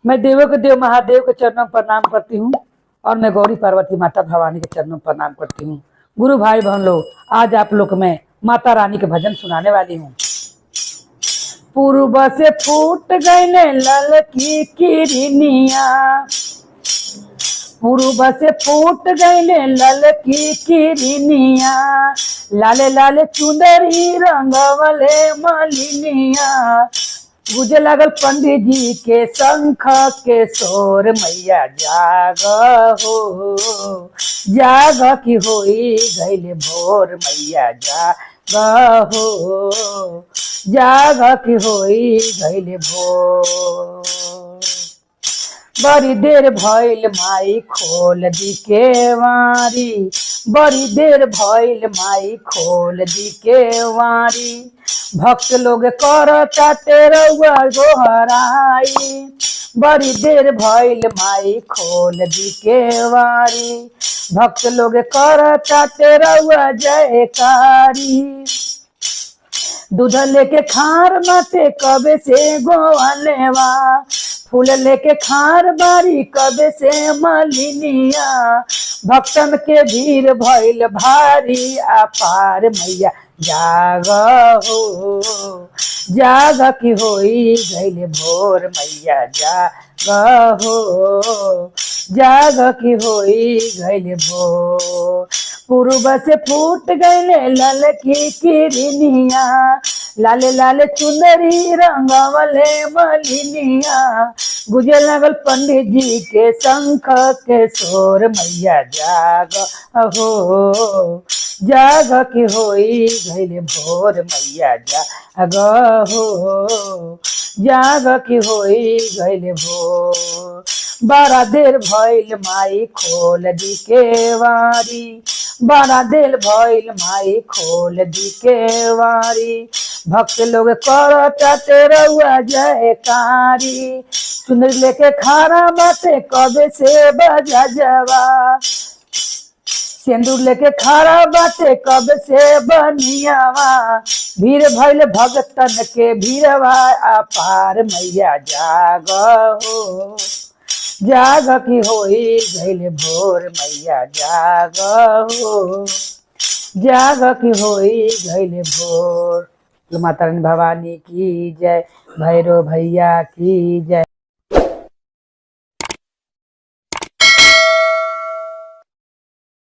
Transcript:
मैं देवों के देव महादेव के चरणों में प्रणाम करती हूँ और मैं गौरी पार्वती माता भवानी के चरणों में प्रणाम करती हूँ। गुरु भाई बहन लोग, आज आप लोग को मैं माता रानी के भजन सुनाने वाली हूँ। पूर्व से फूट गए लल की किरनिया, पूर्व से फूट गए लल की किरनिया, लाले लाले चुंदरी रंगवले मलिनिया, गुजे लागल पंडित जी के शंख के शोर, मैया जाग हो जाग की होई गईले भोर, मैया जाग हो जाग की होई गईले भोर। बड़ी देर भइल माई खोल दी केवारी, बड़ी देर भइल माई खोल दी केवारी, भक्त लोग करताते रउआ गोहराई, बड़ी देर भइल माई खोल दी केवारी, भक्त लोग करताते रउआ जयकारी। दूध लेके खार बाटे कबे से गोवालेवा, फूल लेके खार बारी कबे से मलिनिया, भक्तन के भीड़ भइल भारी अपार, मैया जाग हो जाग की होई गईले भोर, मैया जाग हो जाग की होई गईले भोर। पूर्व से फूट गईले लल की किरनिया, लाले लाले चुनरी रंगवले मलिनिया, गुजे लागल पंडित जी के शंख के शोर, मैया जाग हो जाग की होई गईले भोर, मैया जाग हो जाग की होई गईले भोर। बड़ा देर भइल माई खोल दी केवारी, बड़ा देर भइल माई खोल दी केवारी, भक्त लोग करताते रउआ जयकारी, चुनरी लेके खारा बाटे कबे से बजा जवा, सिंदूर लेके खारा बाटे कबे से बनियावा, भीड़ भइल भगतन के भीड़वा अपार, मैया जाग हो जाग की होई गईले भोर, मैया जाग हो जाग की होई गईले भोर। माता रानी भवानी की जय, भैरव भैया की जय।